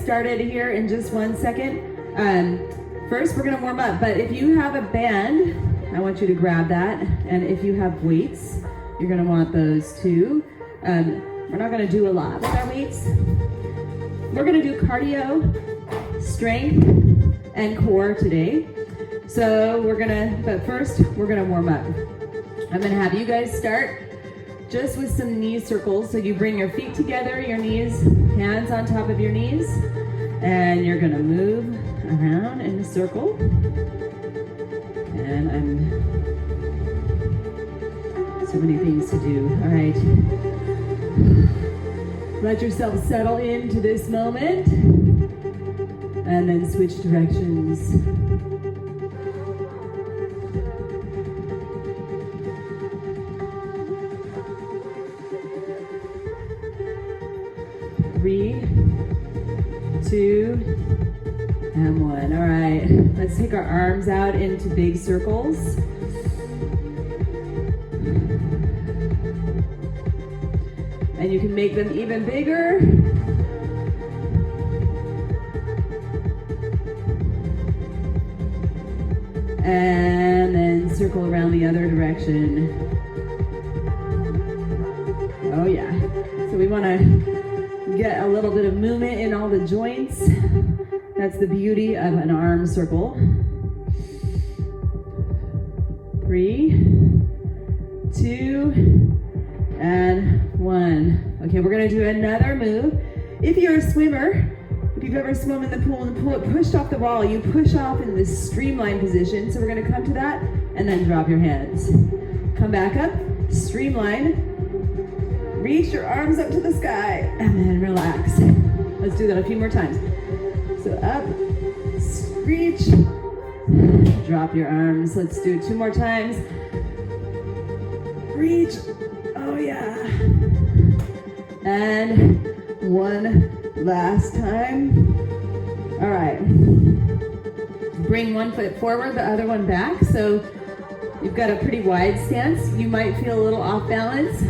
started here in just 1 second. First, we're gonna warm up, but if you have a band, I want you to grab that. And if you have weights, you're gonna want those too. We're not gonna do a lot with our weights. We're gonna do cardio, strength, and core today. So but first, we're gonna warm up. I'm gonna have you guys start just with some knee circles. So you bring your feet together, your knees, hands on top of your knees, and you're gonna move around in a circle. And so many things to do. All right. Let yourself settle into this moment, and then switch directions. Three, two, and one. All right, let's take our arms out into big circles. And you can make them even bigger. And then circle around the other direction. Oh yeah. So we want to get a little bit of movement in all the joints. That's the beauty of an arm circle. 3, 2, and 1. Okay, we're gonna do another move. If you're a swimmer, if you've ever swum in the pool and the pool pushed off the wall, you push off in this streamline position. So we're gonna come to that and then drop your hands. Come back up, streamline. Reach your arms up to the sky and then relax. Let's do that a few more times. So up, reach, drop your arms. Let's do it 2 more times. Reach, oh yeah. And 1 last time. All right. Bring 1 foot forward, the other one back. So you've got a pretty wide stance. You might feel a little off balance.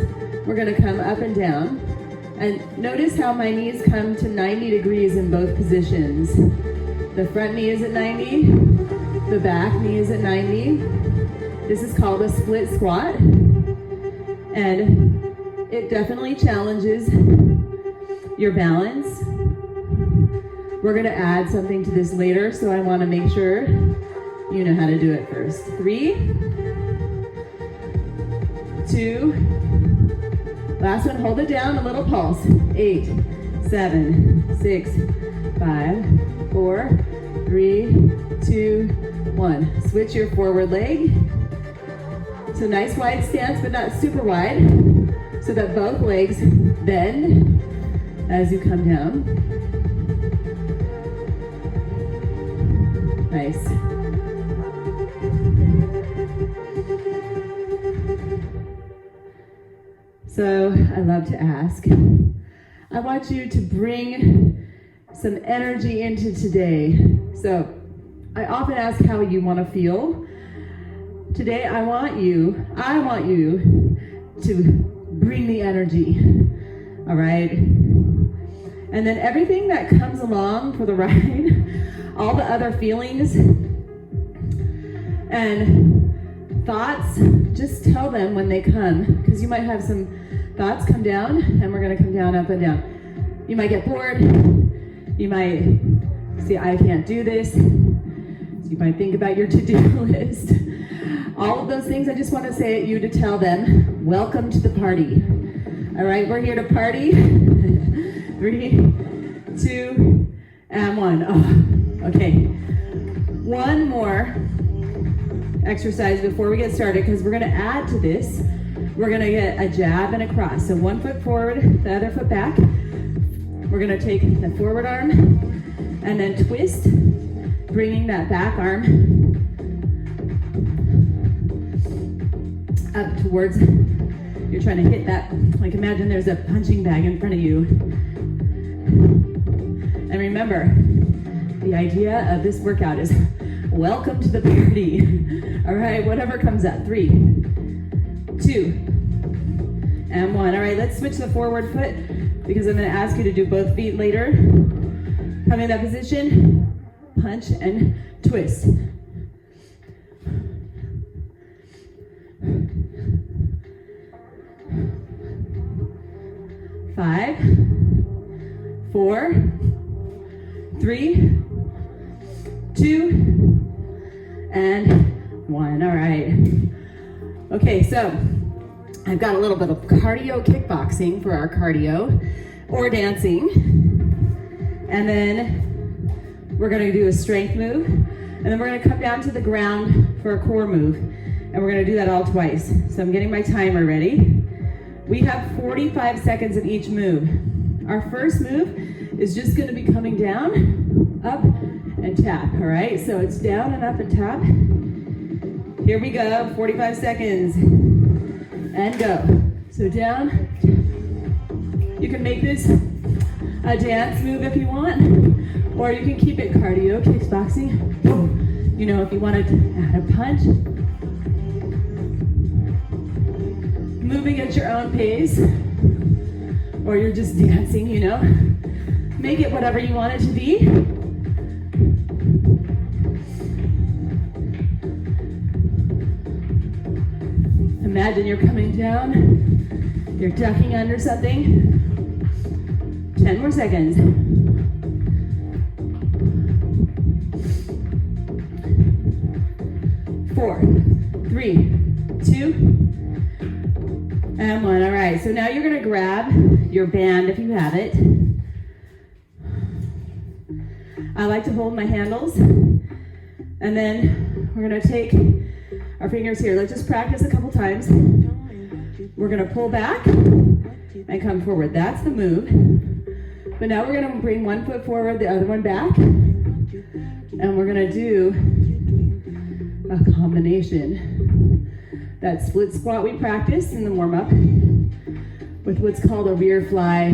We're gonna come up and down. And notice how my knees come to 90 degrees in both positions. The front knee is at 90, the back knee is at 90. This is called a split squat. And it definitely challenges your balance. We're gonna add something to this later, so I wanna make sure you know how to do it first. 3, 2, last one, hold it down, a little pulse. 8, 7, 6, 5, 4, 3, 2, 1. Switch your forward leg. So nice wide stance, but not super wide, so that both legs bend as you come down. Nice. So I love to ask, I want you to bring some energy into today. So I often ask how you want to feel. Today I want you to bring the energy, all right? And then everything that comes along for the ride, all the other feelings and thoughts, just tell them when they come, because you might have some thoughts come down, and we're gonna come down, up and down. You might get bored. You might say, I can't do this. You might think about your to-do list. All of those things I just want to say at you to tell them, welcome to the party. All right, we're here to party. 3, 2, and 1. Oh, okay. One more exercise before we get started, because we're going to add to this. We're going to get a jab and a cross. So 1 foot forward, the other foot back. We're going to take the forward arm and then twist, bringing that back arm up towards, you're trying to hit that, like imagine there's a punching bag in front of you. And remember, the idea of this workout is welcome to the party. All right, whatever comes up. 3, 2, and 1. All right, let's switch the forward foot because I'm going to ask you to do both feet later. Come in that position, punch and twist. Five, 4, 3, 2, and 1. All right. Okay, so I've got a little bit of cardio kickboxing for our cardio, or dancing. And then we're gonna do a strength move. And then we're gonna come down to the ground for a core move. And we're gonna do that all twice. So I'm getting my timer ready. We have 45 seconds of each move. Our first move is just gonna be coming down, up, and tap, all right? So it's down and up and tap. Here we go, 45 seconds, and go. So down, you can make this a dance move if you want, or you can keep it cardio, kickboxing. You know, if you wanted to add a punch, moving at your own pace, or you're just dancing, you know. Make it whatever you want it to be. Imagine you're coming down, you're ducking under something. 10 more seconds. 4, 3, 2, and 1. All right, so now you're gonna grab your band if you have it. I like to hold my handles, and then we're gonna take our fingers here. Let's just practice a couple times. We're gonna pull back and come forward. That's the move. But now we're gonna bring one foot forward, the other one back, and we're gonna do a combination. That split squat we practiced in the warm-up with what's called a rear fly.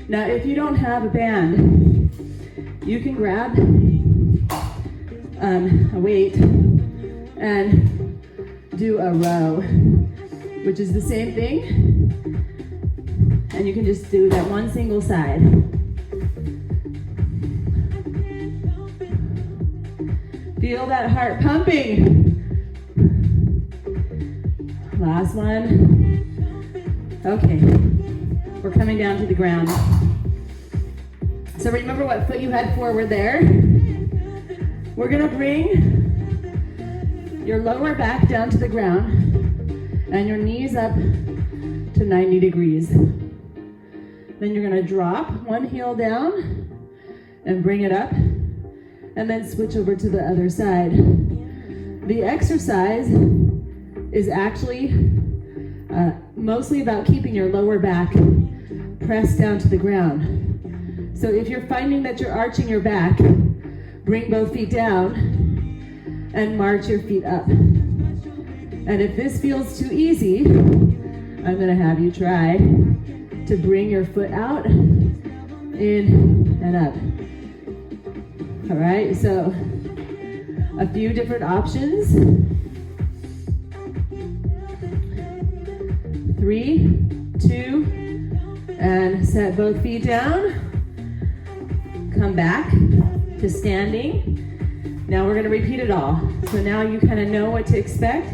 Now, if you don't have a band, you can grab a weight and do a row, which is the same thing. And you can just do that one single side. Feel that heart pumping. Last one. Okay, we're coming down to the ground. So remember what foot you had forward there. We're gonna bring your lower back down to the ground and your knees up to 90 degrees. Then you're gonna drop one heel down and bring it up, and then switch over to the other side. The exercise is actually mostly about keeping your lower back pressed down to the ground. So if you're finding that you're arching your back, bring both feet down and march your feet up. And if this feels too easy, I'm gonna have you try to bring your foot out, in and up. All right, so a few different options. 3, 2, and set both feet down. Come back to standing. Now we're gonna repeat it all. So now you kind of know what to expect.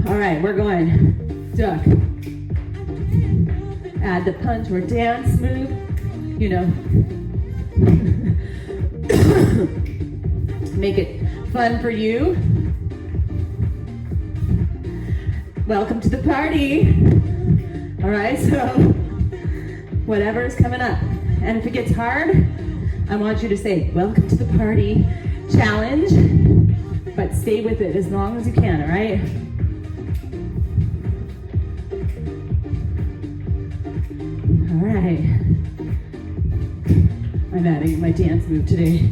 All right, we're going duck. Add the punch or dance move, you know. Make it fun for you. Welcome to the party. All right, so whatever's coming up. And if it gets hard, I want you to say, welcome to the party challenge, but stay with it as long as you can, all right? All right. I'm adding my dance move today.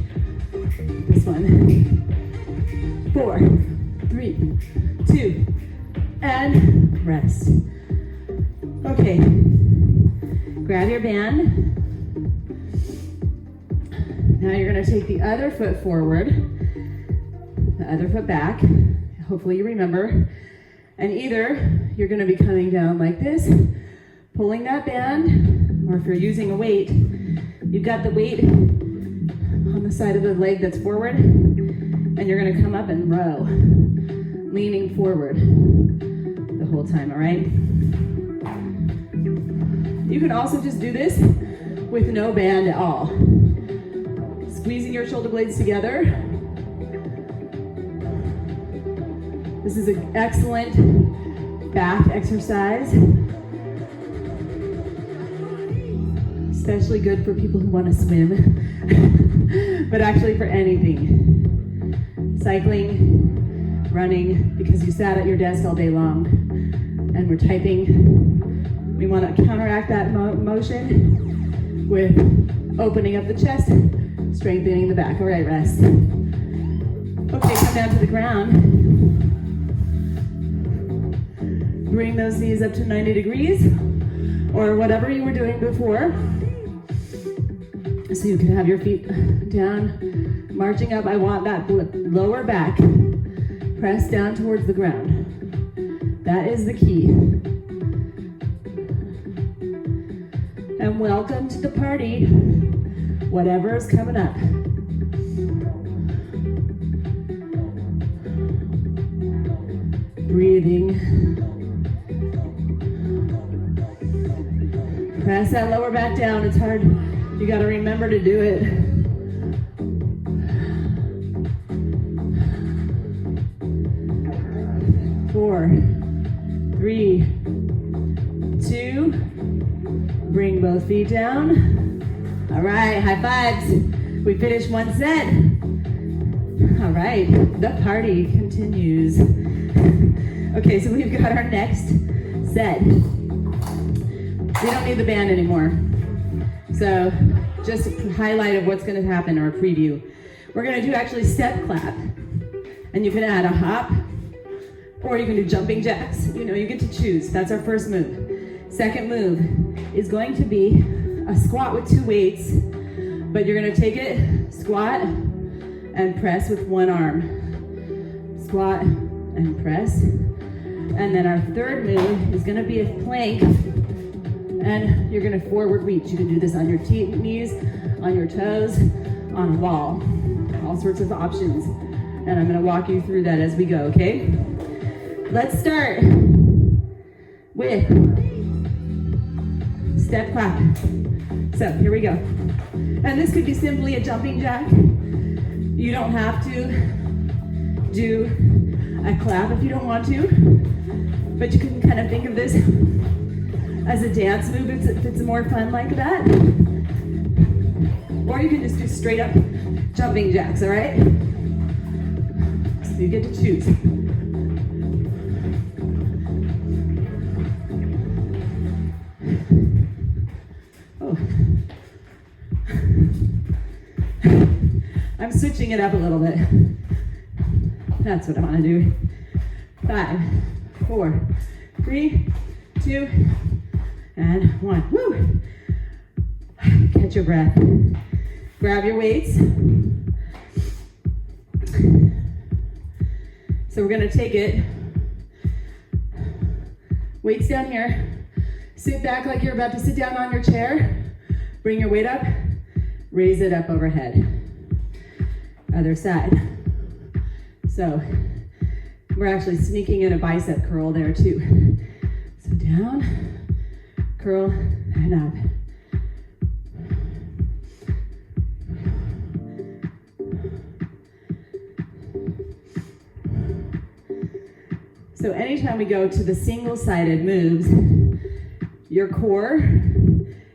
This one. 4, 3, 2, and rest. Okay. Grab your band. Now you're going to take the other foot forward, the other foot back. Hopefully you remember. And either you're going to be coming down like this, pulling that band, or if you're using a weight, You've got the weight on the side of the leg that's forward, and you're gonna come up and row, leaning forward the whole time, all right? You can also just do this with no band at all. Squeezing your shoulder blades together. This is an excellent back exercise. Especially good for people who want to swim, but actually for anything. Cycling, running, because you sat at your desk all day long and we're typing. We want to counteract that motion with opening up the chest, strengthening the back. All right, rest. Okay, come down to the ground. Bring those knees up to 90 degrees or whatever you were doing before. So you can have your feet down, marching up. I want that lower back pressed down towards the ground. That is the key. And welcome to the party, whatever is coming up. Breathing. Press that lower back down. It's hard. You got to remember to do it. Four, three, two. Bring both feet down. All right, high fives. We finished one set. All right, the party continues. Okay, so we've got our next set. We don't need the band anymore. So just a highlight of what's going to happen, or a preview. We're going to do actually step clap. And you can add a hop, or you can do jumping jacks. You know, you get to choose. That's our first move. Second move is going to be a squat with two weights, but you're going to take it, squat, and press with one arm. Squat and press. And then our third move is going to be a plank. And you're gonna forward reach. You can do this on your knees, on your toes, on a wall. All sorts of options. And I'm gonna walk you through that as we go, okay? Let's start with step clap. So here we go. And this could be simply a jumping jack. You don't have to do a clap if you don't want to, but you can kind of think of this as a dance move if it's more fun like that. Or you can just do straight up jumping jacks, all right? So you get to choose. Oh. I'm switching it up a little bit. That's what I want to do. 5, 4, 3, 2, and 1. Woo! Catch your breath. Grab your weights. So we're going to take it. Weights down here. Sit back like you're about to sit down on your chair. Bring your weight up. Raise it up overhead. Other side. So we're actually sneaking in a bicep curl there too. So down. Curl and up. So anytime we go to the single-sided moves, your core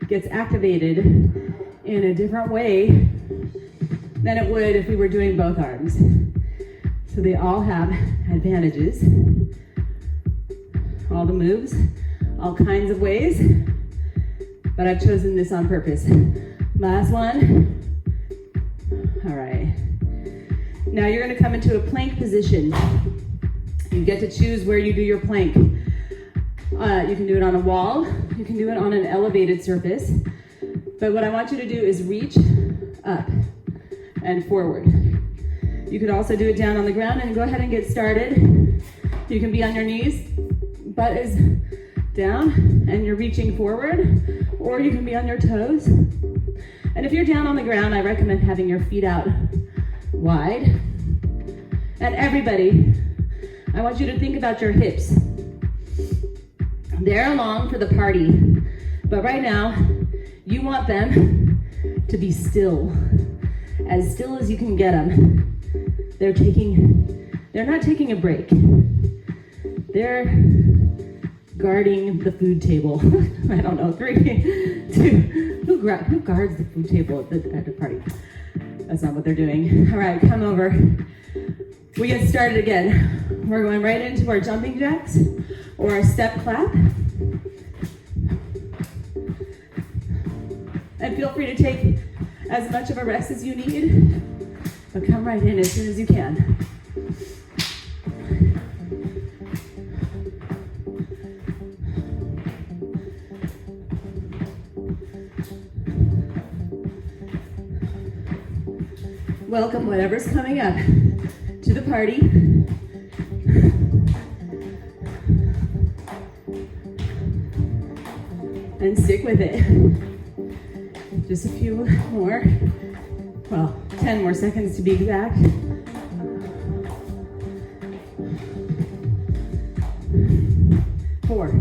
gets activated in a different way than it would if we were doing both arms. So they all have advantages. All the moves, all kinds of ways, but I've chosen this on purpose. Last one. All right. Now you're going to come into a plank position. You get to choose where you do your plank. You can do it on a wall. You can do it on an elevated surface. But what I want you to do is reach up and forward. You could also do it down on the ground, and go ahead and get started. You can be on your knees. Butt is down and you're reaching forward, or you can be on your toes And if you're down on the ground, I recommend having your feet out wide. And everybody, I want you to think about your hips. They're along for the party, but right now, you want them to be still as you can get them. They're not taking a break. They're guarding the food table. I don't know, 3, 2, who guards the food table at the party? That's not what they're doing. All right, come over. We get started again. We're going right into our jumping jacks or our step clap. And feel free to take as much of a rest as you need, but come right in as soon as you can. Welcome whatever's coming up to the party. And stick with it. Just a few more, well, 10 more seconds to be exact. Four,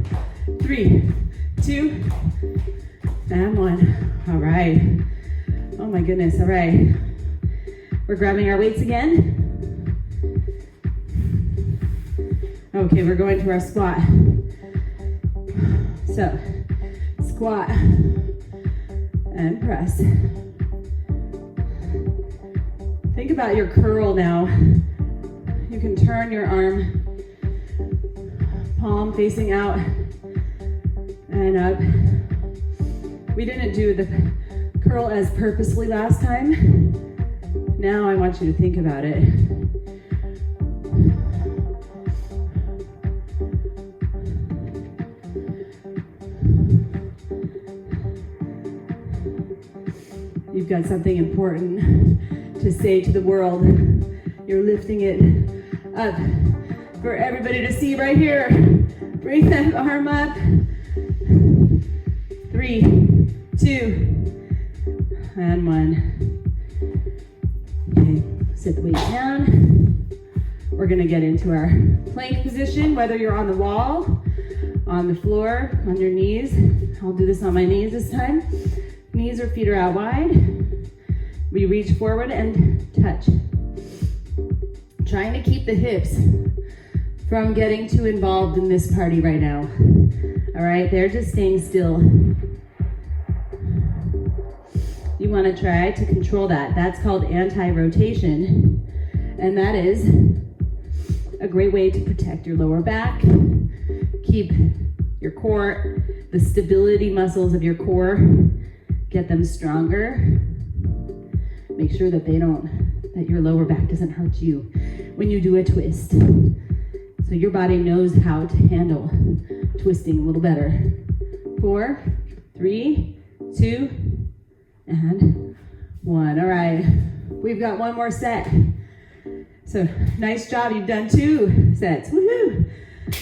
3, 2, and 1. All right. Oh my goodness, all right. We're grabbing our weights again. Okay, we're going to our squat. So, squat and press. Think about your curl now. You can turn your arm, palm facing out and up. We didn't do the curl as purposely last time. Now I want you to think about it. You've got something important to say to the world. You're lifting it up for everybody to see right here. Bring that arm up. 3, 2, and 1. Okay, sit the weight down. We're gonna get into our plank position, whether you're on the wall, on the floor, on your knees. I'll do this on my knees this time. Knees or feet are out wide. We reach forward and touch. Trying to keep the hips from getting too involved in this party right now. All right, they're just staying still. You want to try to control that. That's called anti-rotation. And that is a great way to protect your lower back, keep your core, the stability muscles of your core, get them stronger. Make sure that that your lower back doesn't hurt you when you do a twist. So your body knows how to handle twisting a little better. 4, 3, 2, and 1. All right, we've got one more set. So nice job, you've done 2 sets. Woohoo!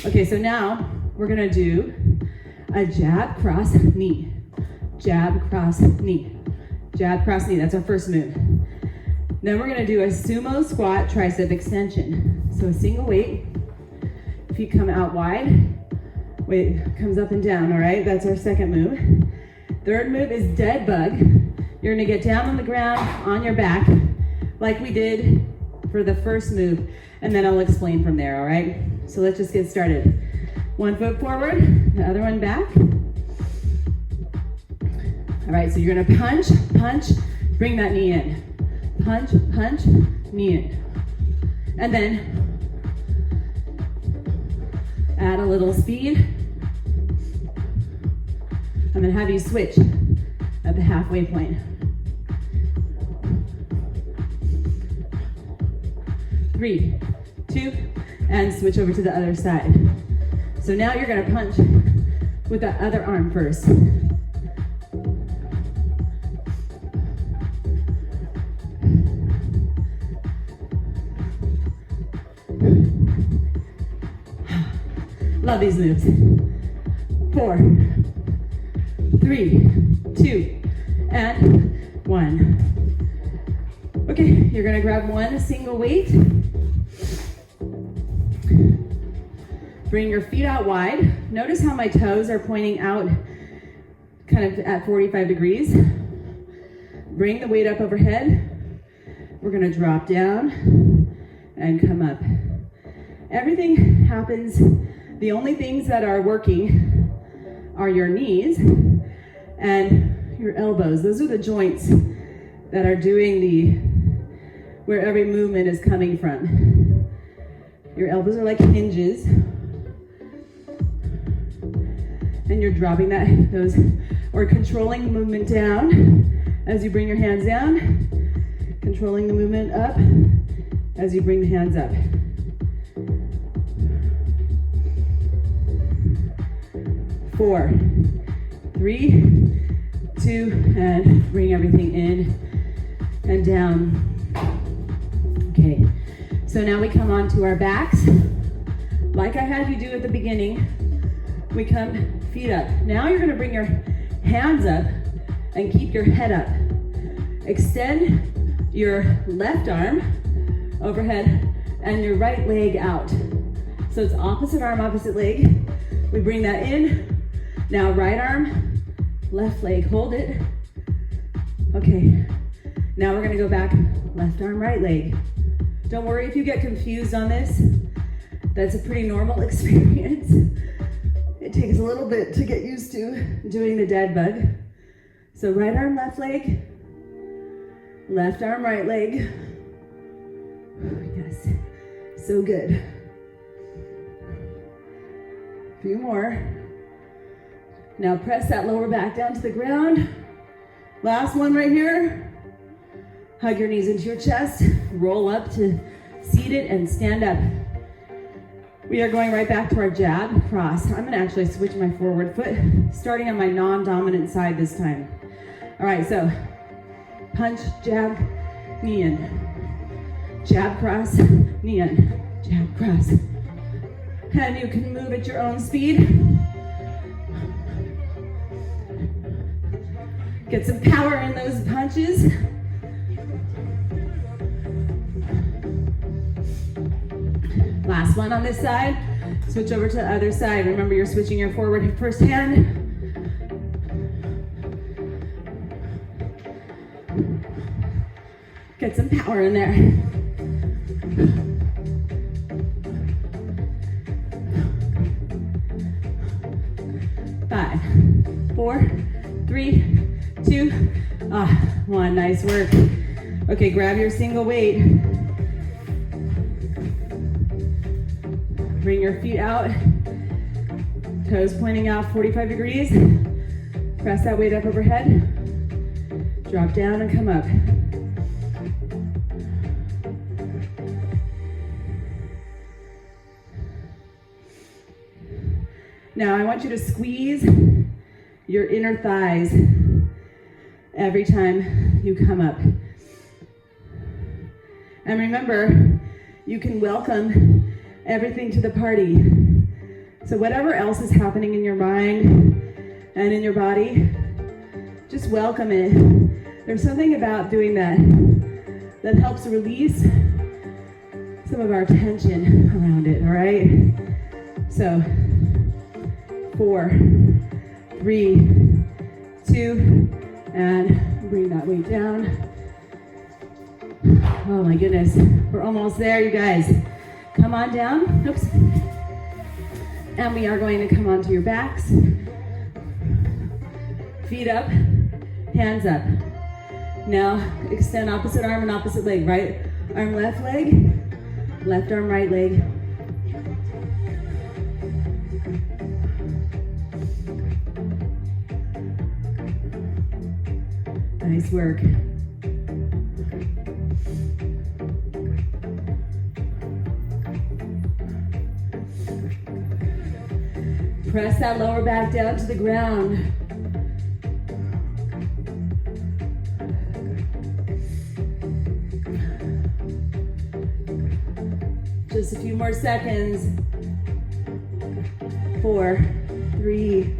Okay, so now we're gonna do a jab, cross, knee. Jab, cross, knee. Jab, cross, knee, that's our first move. Then we're gonna do a sumo squat tricep extension. So a single weight, feet come out wide, weight comes up and down, all right? That's our second move. Third move is dead bug. You're gonna get down on the ground, on your back, like we did for the first move, and then I'll explain from there, all right? So let's just get started. One foot forward, the other one back. All right, so you're gonna punch, punch, bring that knee in. Punch, punch, knee in. And then add a little speed. And then have you switch at the halfway point. 3, 2, and switch over to the other side. So now you're gonna punch with the other arm first. Love these moves. 4, 3, 2, and 1. Okay, you're gonna grab one single weight. Bring your feet out wide. Notice how my toes are pointing out kind of at 45 degrees. Bring the weight up overhead. We're gonna drop down and come up. Everything happens, the only things that are working are your knees and your elbows. Those are the joints that are doing where every movement is coming from. Your elbows are like hinges. And you're dropping those, or controlling the movement down as you bring your hands down, controlling the movement up as you bring the hands up. 4, 3, 2, and bring everything in and down. Okay, so now we come onto our backs. Like I had you do at the beginning, we come feet up. Now you're gonna bring your hands up and keep your head up. Extend your left arm overhead and your right leg out. So it's opposite arm, opposite leg. We bring that in. Now right arm, left leg, hold it. Okay, now we're gonna go back, left arm, right leg. Don't worry if you get confused on this. That's a pretty normal experience. It takes a little bit to get used to doing the dead bug. So right arm, left leg, left arm, right leg. Yes, so good. A few more. Now press that lower back down to the ground. Last one right here. Hug your knees into your chest, roll up to seated and stand up. We are going right back to our jab cross. I'm gonna actually switch my forward foot, starting on my non-dominant side this time. All right, so punch, jab, knee in. Jab, cross, knee in. Jab, cross. And you can move at your own speed. Get some power in those punches. Last one on this side. Switch over to the other side. Remember, you're switching your forward first hand. Get some power in there. Five, 4, 3, 2, 1. Nice work. Okay, grab your single weight. Bring your feet out, toes pointing out 45 degrees. Press that weight up overhead. Drop down and come up. Now I want you to squeeze your inner thighs every time you come up. And remember, you can welcome everything to the party. So whatever else is happening in your mind and in your body, just welcome it. There's something about doing that helps release some of our tension around it, all right? So 4, 3, 2, and bring that weight down. Oh my goodness, we're almost there, you guys. Come on down, oops. And we are going to come onto your backs. Feet up, hands up. Now extend opposite arm and opposite leg. Right arm, left leg, left arm, right leg. Nice work. Press that lower back down to the ground. Just a few more seconds. 4, 3,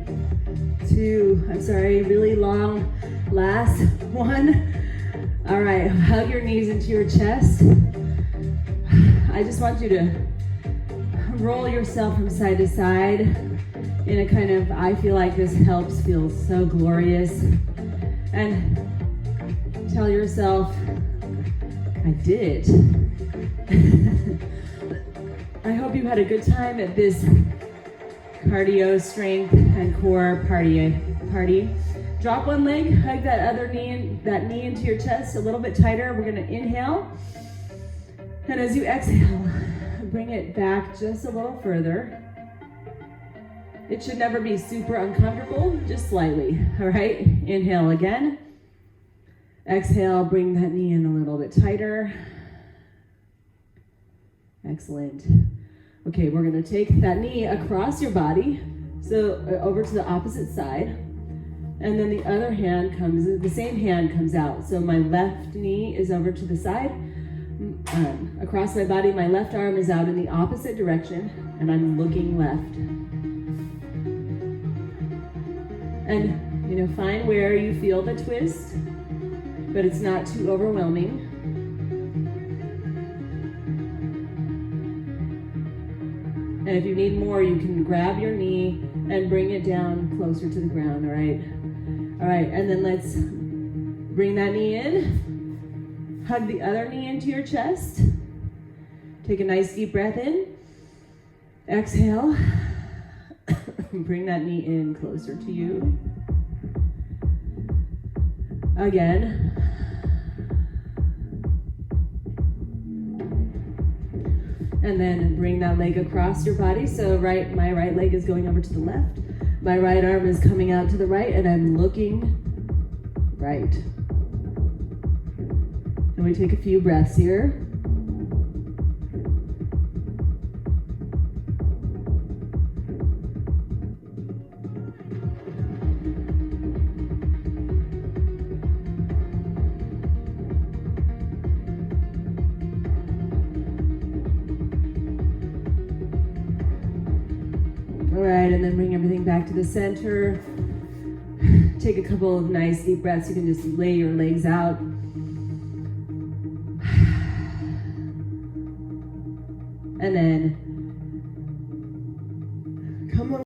2, I'm sorry, really long. Last one. All right, hug your knees into your chest. I just want you to roll yourself from side to side in a kind of, I feel like this helps feel so glorious. And tell yourself, I did it. I hope you had a good time at this cardio, strength, and core party. Drop one leg, hug that other knee, that knee into your chest a little bit tighter. We're gonna inhale. And as you exhale, bring it back just a little further. It should never be super uncomfortable, just slightly, all right? Inhale again. Exhale, bring that knee in a little bit tighter. Excellent. Okay, we're gonna take that knee across your body, so over to the opposite side. And then the other hand comes, the same hand comes out. So my left knee is over to the side. Across my body, my left arm is out in the opposite direction, and I'm looking left. And, find where you feel the twist, but it's not too overwhelming. And if you need more, you can grab your knee and bring it down closer to the ground, all right? All right, and then let's bring that knee in. Hug the other knee into your chest. Take a nice deep breath in. Exhale. Bring that knee in closer to you. Again. And then bring that leg across your body. So my right leg is going over to the left. My right arm is coming out to the right, and I'm looking right. And we take a few breaths here. All right, and then bring everything back to the center. Take a couple of nice deep breaths. You can just lay your legs out. And then